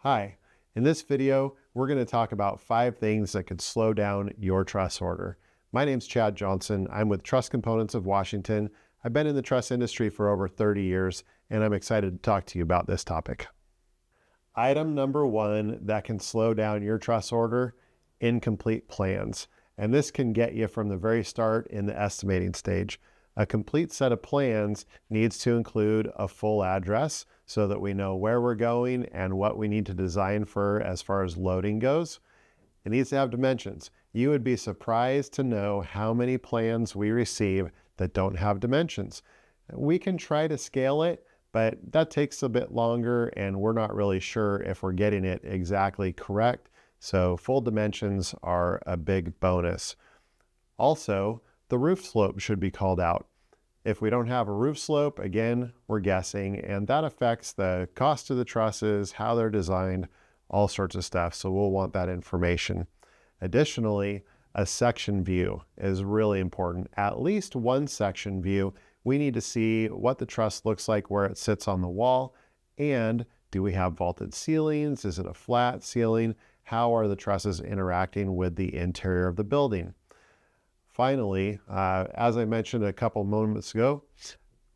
Hi, in this video, we're going to talk about 5 things that could slow down your truss order. My name's Chad Johnson. I'm with Truss Components of Washington. I've been in the truss industry for over 30 years, and I'm excited to talk to you about this topic. Item number 1 that can slow down your truss order: incomplete plans. And this can get you from the very start in the estimating stage. A complete set of plans needs to include a full address so that we know where we're going and what we need to design for as far as loading goes. It needs to have dimensions. You would be surprised to know how many plans we receive that don't have dimensions. We can try to scale it, but that takes a bit longer and we're not really sure if we're getting it exactly correct. So full dimensions are a big bonus. Also, the roof slope should be called out. If we don't have a roof slope, again, we're guessing, and that affects the cost of the trusses, how they're designed, all sorts of stuff. So we'll want that information. Additionally, a section view is really important. At least one section view. We need to see what the truss looks like where it sits on the wall, and do we have vaulted ceilings? Is it a flat ceiling? How are the trusses interacting with the interior of the building? Finally, as I mentioned a couple moments ago,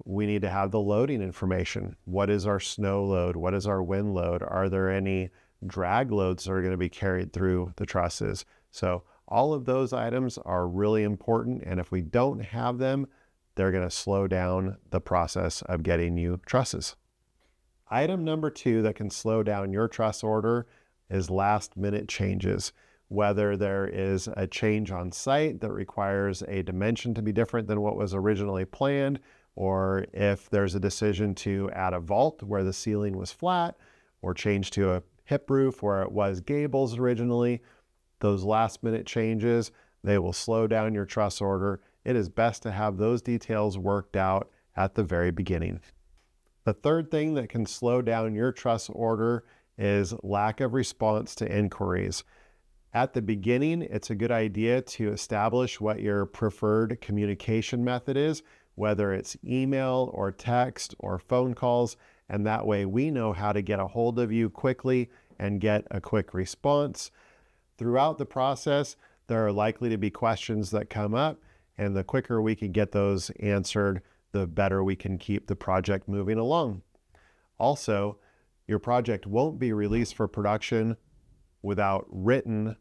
we need to have the loading information. What is our snow load? What is our wind load? Are there any drag loads that are going to be carried through the trusses? So all of those items are really important, and if we don't have them, they're going to slow down the process of getting you trusses. Item number 2 that can slow down your truss order is last-minute changes. Whether there is a change on site that requires a dimension to be different than what was originally planned, or if there's a decision to add a vault where the ceiling was flat, or change to a hip roof where it was gables originally, those last-minute changes, they will slow down your truss order. It is best to have those details worked out at the very beginning. The third thing that can slow down your truss order is lack of response to inquiries. At the beginning, it's a good idea to establish what your preferred communication method is, whether it's email or text or phone calls, and that way we know how to get a hold of you quickly and get a quick response. Throughout the process, there are likely to be questions that come up, and the quicker we can get those answered, the better we can keep the project moving along. Also, your project won't be released for production without written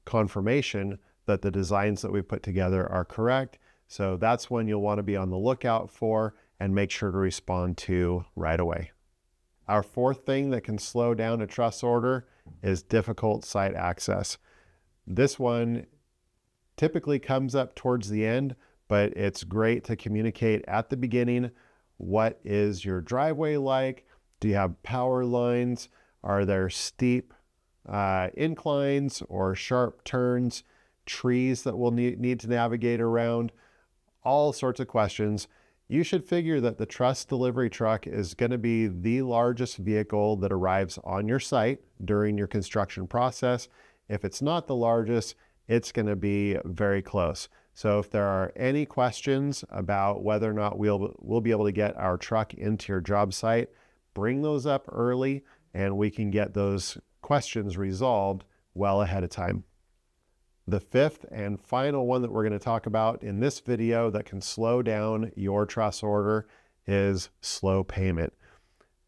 confirmation that the designs that we put together are correct. So that's when you'll want to be on the lookout for and make sure to respond to right away. Our fourth thing that can slow down a truss order is difficult site access. This one typically comes up towards the end, but it's great to communicate at the beginning. What is your driveway like? Do you have power lines? Are there steep inclines or sharp turns, trees that we'll need to navigate around? All sorts of questions. You should figure that the truss delivery truck is going to be the largest vehicle that arrives on your site during your construction process. If it's not the largest, it's going to be very close. So if there are any questions about whether or not we'll be able to get our truck into your job site, bring those up early and we can get those questions resolved well ahead of time. The fifth and final one that we're going to talk about in this video that can slow down your truss order is slow payment.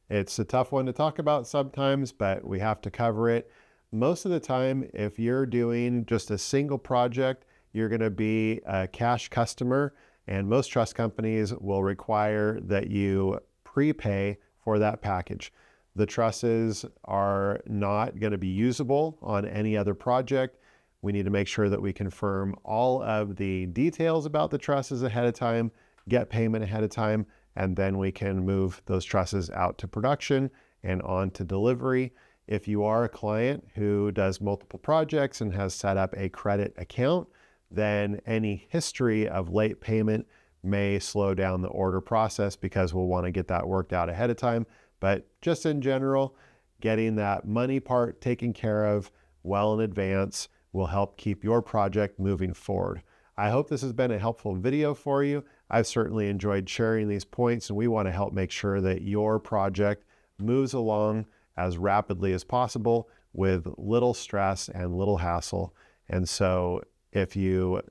It's a tough one to talk about sometimes, but we have to cover it. Most of the time, if you're doing just a single project, you're going to be a cash customer, and most truss companies will require that you prepay for that package. The trusses are not going to be usable on any other project. We need to make sure that we confirm all of the details about the trusses ahead of time, get payment ahead of time, and then we can move those trusses out to production and on to delivery. If you are a client who does multiple projects and has set up a credit account, then any history of late payment may slow down the order process because we'll want to get that worked out ahead of time. But just in general, getting that money part taken care of well in advance will help keep your project moving forward. I hope this has been a helpful video for you. I've certainly enjoyed sharing these points, and we want to help make sure that your project moves along as rapidly as possible with little stress and little hassle. And so if you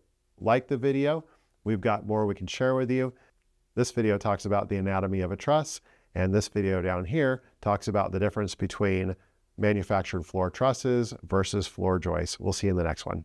like the video, we've got more we can share with you. This video talks about the anatomy of a truss, and this video down here talks about the difference between manufactured floor trusses versus floor joists. We'll see you in the next one.